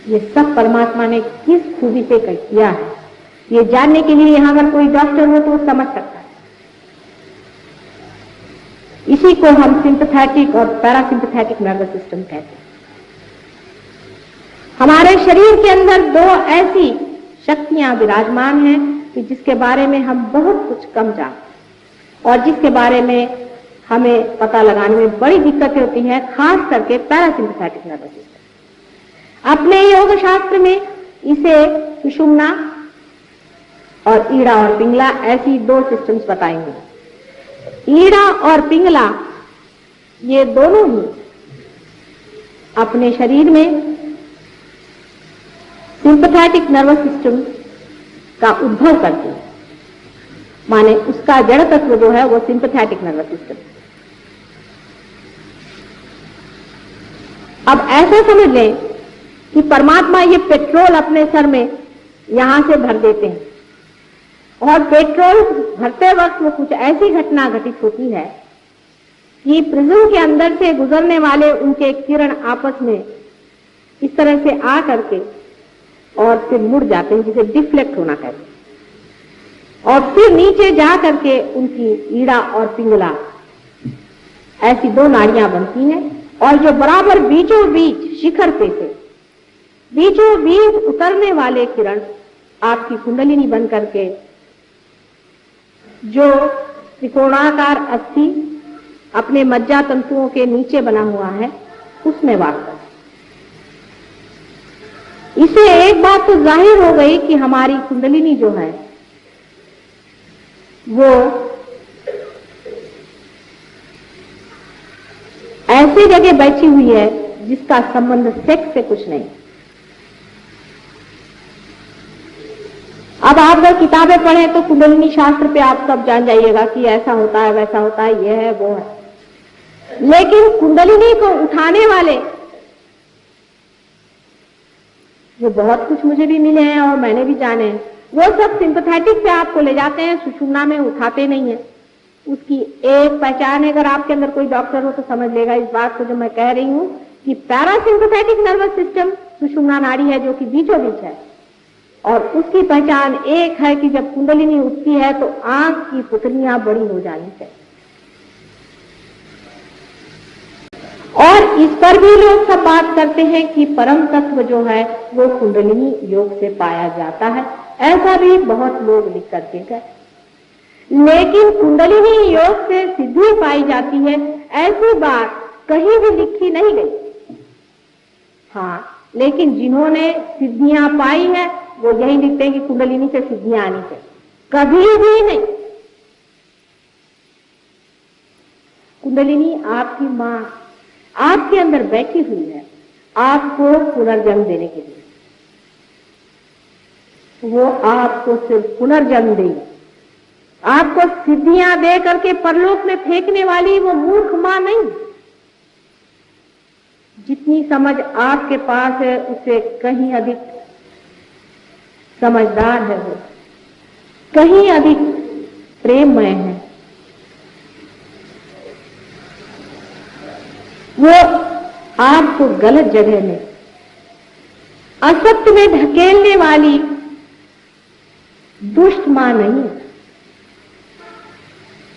ये सब परमात्मा ने किस खूबी से किया है, ये जानने के लिए यहां अगर कोई डॉक्टर हो तो वो समझ सकता है। इसी को हम सिंपैथेटिक और पैरासिम्पैथेटिक नर्वस सिस्टम कहते हैं। हमारे शरीर के अंदर दो ऐसी शक्तियां विराजमान हैं कि जिसके बारे में हम बहुत कुछ कम जानते और जिसके बारे में हमें पता लगाने में बड़ी दिक्कतें होती हैं, खास करके पैरासिम्पैथेटिक नर्वस सिस्टम। अपने योग शास्त्र में इसे सुषुम्ना और ईड़ा और पिंगला ऐसी दो सिस्टम्स बताएंगे। ईड़ा और पिंगला ये दोनों ही अपने शरीर में सिंपैथेटिक नर्वस सिस्टम का उद्भव करते हैं, माने उसका जड़ तत्व जो है वो सिंपैथेटिक नर्वस सिस्टम। अब ऐसा समझ लें कि परमात्मा ये पेट्रोल अपने सर में यहां से भर देते हैं और पेट्रोल भरते वक्त वो कुछ ऐसी घटना घटित होती है कि प्रिज्म के अंदर से गुजरने वाले उनके किरण आपस में इस तरह से आ करके और फिर मुड़ जाते हैं, जिसे डिफ्लेक्ट होना कहते हैं, और फिर नीचे जा करके उनकी ईड़ा और पिंगला ऐसी दो नाड़ियां बनती हैं और जो बराबर बीचों बीच शिखर पे से बीचों बीच उतरने वाले किरण आपकी कुंडलिनी बन करके जो त्रिकोणाकार अस्थि अपने मज्जा तंतुओं के नीचे बना हुआ है उसमें वास करते। इसे एक बात तो जाहिर हो गई कि हमारी कुंडलिनी जो है वो ऐसी जगह बैठी हुई है जिसका संबंध सेक्स से कुछ नहीं। अब आप अगर किताबें पढ़ें तो कुंडलिनी शास्त्र पे आप सब जान जाइएगा कि ऐसा होता है, वैसा होता है, ये है, वो है। लेकिन कुंडलिनी को उठाने वाले जो बहुत कुछ मुझे भी मिले हैं और मैंने भी जाने हैं, वो सब सिंपैथेटिक पे आपको ले जाते हैं, सुषुम्ना में उठाते नहीं है। उसकी एक पहचान है, अगर आपके अंदर कोई डॉक्टर हो तो समझ लेगा इस बात को जो मैं कह रही हूं कि पैरासिम्पैथेटिक नर्वस सिस्टम सुषुम्ना नाड़ी है जो कि बीचों बीच है, और उसकी पहचान एक है कि जब कुंडलिनी उठती है तो आंख की पुतलियां बड़ी हो जानी चाहिए। और इस पर भी लोग सब बात करते हैं कि परम तत्व जो है वो कुंडलिनी योग से पाया जाता है, ऐसा भी बहुत लोग लिख करके गए। लेकिन कुंडलिनी योग से सिद्धि पाई जाती है ऐसी बात कहीं भी लिखी नहीं गई। हाँ, लेकिन जिन्होंने सिद्धियां पाई है वो यही लिखते हैं कि कुंडलिनी से सिद्धियां आनी चाहिए, कभी भी नहीं। कुंडलिनी आपकी मां आपके अंदर बैठी हुई है आपको पुनर्जन्म देने के लिए। वो आपको सिर्फ पुनर्जन्म देगी, आपको सिद्धियां दे करके परलोक में फेंकने वाली वो मूर्ख मां नहीं। जितनी समझ आपके पास है उससे कहीं अधिक समझदार है वो, कहीं अधिक प्रेममय है वो। आपको गलत जगह में असत्य में ढकेलने वाली दुष्ट मां नहीं।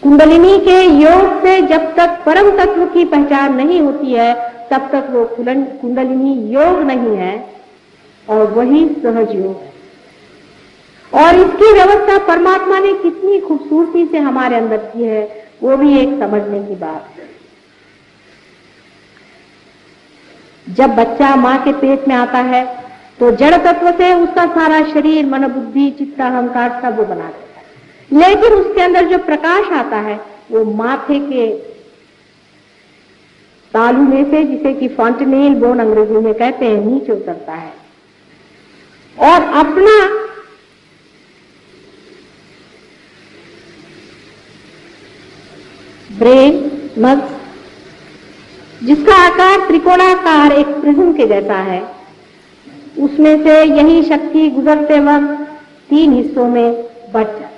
कुंडलिनी के योग से जब तक परम तत्व की पहचान नहीं होती है तब तक वो कुंडलिनी योग नहीं है और वही सहज योग है। और इसकी व्यवस्था परमात्मा ने कितनी खूबसूरती से हमारे अंदर की है वो भी एक समझने की बात है। जब बच्चा मां के पेट में आता है तो जड़ तत्व से उसका सारा शरीर, मन, बुद्धि, चित्त, अहंकार सब वो बना देता है, लेकिन उसके अंदर जो प्रकाश आता है वो माथे के तालू में से, जिसे कि फॉन्टेनेल बोन अंग्रेजी में कहते हैं, नीचे उतरता है और अपना ब्रेन, मस्तिष्क, जिसका आकार त्रिकोणाकार एक प्रिज्म के जैसा है, उसमें से यही शक्ति गुजरते वक्त 3 हिस्सों में बट जाती है।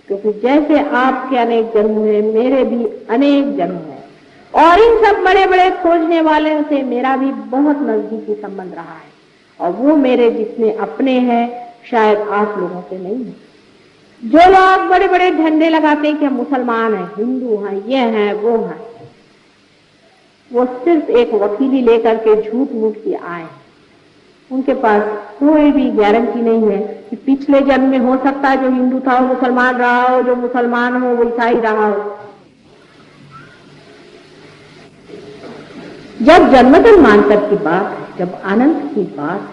क्योंकि जैसे आपके अनेक जन्म हुए मेरे भी अनेक जन्म हैं और इन सब बड़े बड़े खोजने वाले से मेरा भी बहुत नजदीकी संबंध रहा है। और वो मेरे जितने अपने हैं शायद आप लोगों के नहीं है। जो लोग बड़े बड़े झंडे लगाते हैं कि हम मुसलमान हैं, हिंदू हैं, ये हैं, वो हैं, वो सिर्फ एक वकीली लेकर के झूठ मूठ की आए। उनके पास कोई भी गारंटी नहीं है कि पिछले जन्म में हो सकता है जो हिंदू था वो मुसलमान रहा हो, जो मुसलमान हो वो ईसाई रहा हो। जब जन्म जन्मांतर की बात है, जब अनंत की बात,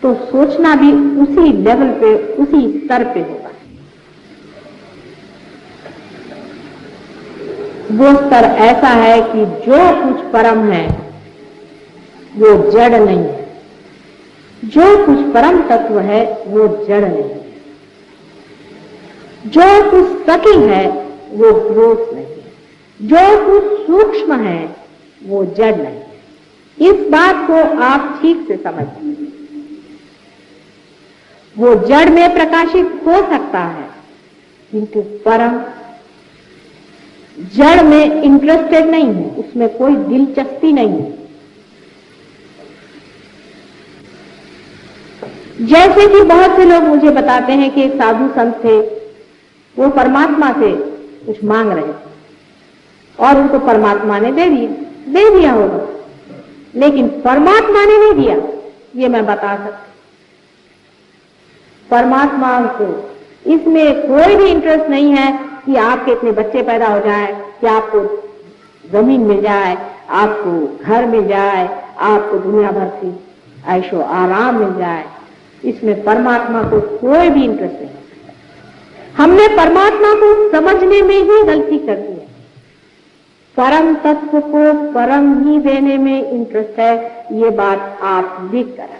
तो सोचना भी उसी लेवल पे, उसी स्तर पे होगा। वो स्तर ऐसा है कि जो कुछ परम है वो जड़ नहीं है, जो कुछ परम तत्व है वो जड़ नहीं है, जो कुछ सकी है वो ग्रोथ नहीं है, जो कुछ सूक्ष्म है वो जड़ नहीं है। इस बात को आप ठीक से समझिए। वो जड़ में प्रकाशित हो सकता है किंतु परम जड़ में इंटरेस्टेड नहीं है, उसमें कोई दिलचस्पी नहीं है। जैसे कि बहुत से लोग मुझे बताते हैं कि एक साधु संत थे, वो परमात्मा से कुछ मांग रहे थे और उनको परमात्मा ने दे दिया होगा, लेकिन परमात्मा ने नहीं दिया, ये मैं बता सकती। परमात्मा को इसमें कोई भी इंटरेस्ट नहीं है कि आपके इतने बच्चे पैदा हो जाए, कि आपको जमीन मिल जाए, आपको घर मिल जाए, आपको दुनिया भर की ऐशो आराम मिल जाए। इसमें परमात्मा को कोई भी इंटरेस्ट नहीं। हमने परमात्मा को समझने में ही गलती कर दी है। परम तत्व को परम ही देने में इंटरेस्ट है, ये बात आप लिख कर रखें।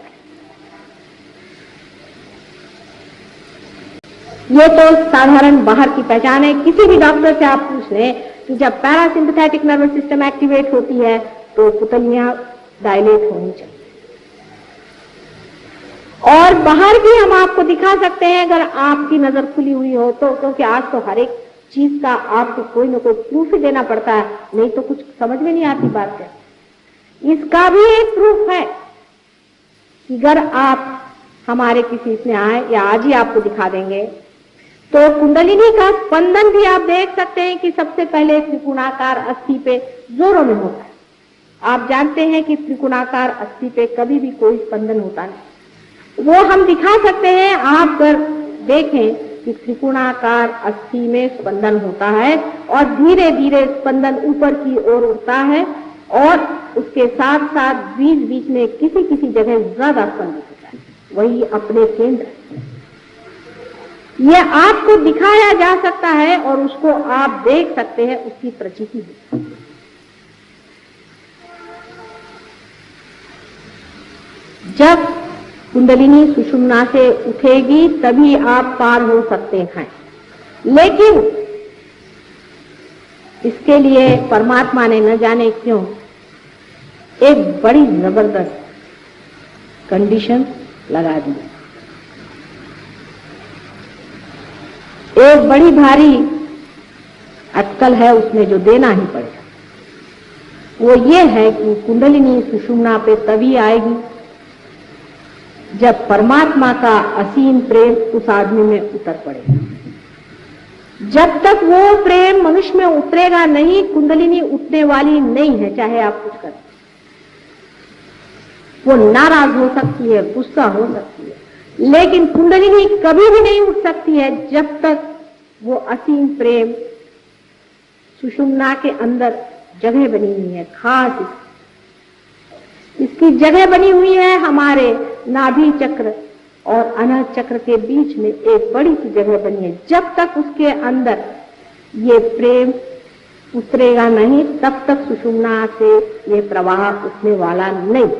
ये तो साधारण बाहर की पहचान है। किसी भी डॉक्टर से आप पूछ लें कि जब पैरासिम्पैथेटिक नर्वस सिस्टम एक्टिवेट होती है तो पुतलियां डायलेट होनी चाहिए। और बाहर भी हम आपको दिखा सकते हैं अगर आपकी नजर खुली हुई हो तो, क्योंकि आज तो हर एक चीज का आपको कोई ना कोई प्रूफ ही देना पड़ता है, नहीं तो कुछ समझ में नहीं आती बात है। इसका भी एक प्रूफ है कि अगर आप हमारे किसी इसमें आए या आज ही आपको दिखा देंगे तो कुंडलिनी का स्पंदन भी आप देख सकते हैं कि सबसे पहले त्रिकोणाकार अस्थि पे जोरों में होता है। आप जानते हैं कि त्रिकोणाकार अस्थि पे कभी भी कोई स्पंदन होता नहीं, वो हम दिखा सकते हैं। आप अगर देखें कि त्रिकोणाकार अस्थि में स्पंदन होता है और धीरे धीरे स्पंदन ऊपर की ओर उठता है और उसके साथ साथ बीच बीच में किसी किसी जगह ज्यादा स्पंदन होता है, वही अपने केंद्र। ये आपको दिखाया जा सकता है और उसको आप देख सकते हैं, उसकी प्रचिति है। जब कुंडलिनी सुषुम्ना से उठेगी तभी आप पार हो सकते हैं, लेकिन इसके लिए परमात्मा ने न जाने क्यों एक बड़ी जबरदस्त कंडीशन लगा दी। एक बड़ी भारी अटकल है उसमें जो देना ही पड़ेगा। वो ये है कि कुंडलिनी सुषुम्ना पे तभी आएगी जब परमात्मा का असीम प्रेम उस आदमी में उतर पड़ेगा। जब तक वो प्रेम मनुष्य में उतरेगा नहीं, कुंडलिनी उठने वाली नहीं है, चाहे आप कुछ करें। वो नाराज हो सकती है, गुस्सा हो सकती है, लेकिन कुंडलिनी कभी भी नहीं उठ सकती है जब तक वो असीम प्रेम सुषुम्ना के अंदर जगह बनी हुई है। खास इसकी जगह बनी हुई है हमारे नाभि चक्र और अनाहत चक्र के बीच में एक बड़ी सी जगह बनी है। जब तक उसके अंदर ये प्रेम उतरेगा नहीं तब तक सुषुम्ना से ये प्रवाह उठने वाला नहीं।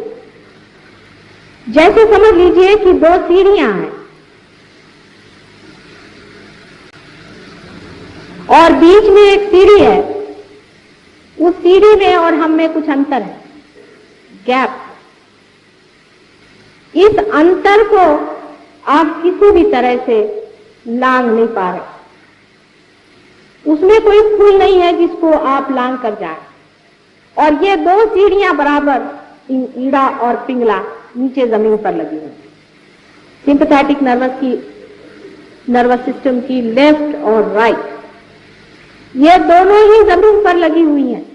जैसे समझ लीजिए कि दो सीढ़ियां हैं और बीच में एक सीढ़ी है, उस सीढ़ी में और हम में कुछ अंतर है, गैप। इस अंतर को आप किसी भी तरह से लांघ नहीं पा रहे। उसमें कोई पुल नहीं है जिसको आप लांघ कर जाएं। और ये दो सीढ़ियां बराबर ईड़ा और पिंगला नीचे जमीन पर लगी हुई है। सिंपैथेटिक नर्वस सिस्टम की लेफ्ट और राइट, ये दोनों ही जमीन पर लगी हुई हैं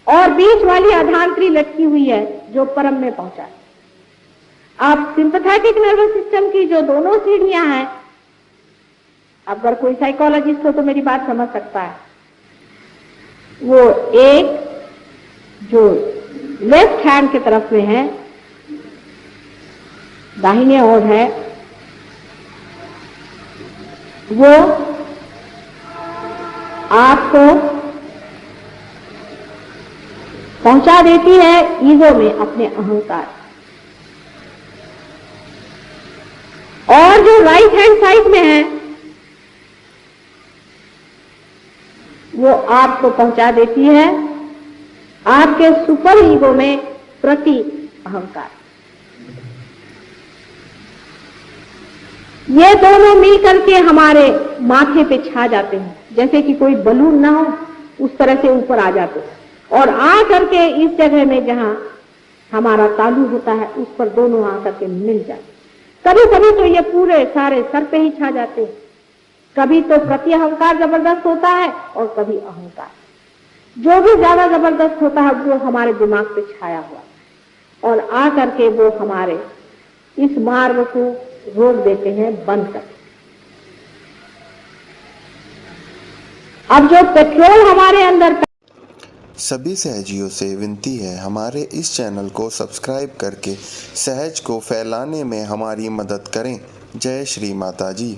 और बीच वाली अर्धांतरी लटकी हुई है जो परम में पहुंचा है। अब सिंपैथेटिक नर्वस सिस्टम की जो दोनों सीढ़ियां हैं, अगर कोई साइकोलॉजिस्ट हो तो मेरी बात समझ सकता है। वो एक जो लेफ्ट हैंड की तरफ में है, दाहिने ओर है, वो आपको पहुंचा देती है ईगो में, अपने अहंकार। और जो राइट हैंड साइड में है वो आपको पहुंचा देती है आपके सुपर ईगो में प्रति अहंकार। ये दोनों मिलकर के हमारे माथे पे छा जाते हैं, जैसे कि कोई बलून ना हो उस तरह से ऊपर आ जाते हैं और आ करके इस जगह में जहां हमारा तालू होता है उस पर दोनों आकर के मिल जाते। कभी कभी तो ये पूरे सारे सर पे ही छा जाते हैं, कभी तो प्रति अहंकार जबरदस्त होता है और कभी अहंकार। जो भी ज्यादा जबरदस्त होता है वो हमारे दिमाग पे छाया हुआ और आ करके वो हमारे इस मार्ग को रोक देते हैं, बंद कर। अब जो पेट्रोल हमारे अंदर, सभी सहजियों से विनती है हमारे इस चैनल को सब्सक्राइब करके सहज को फैलाने में हमारी मदद करें। जय श्री माता जी।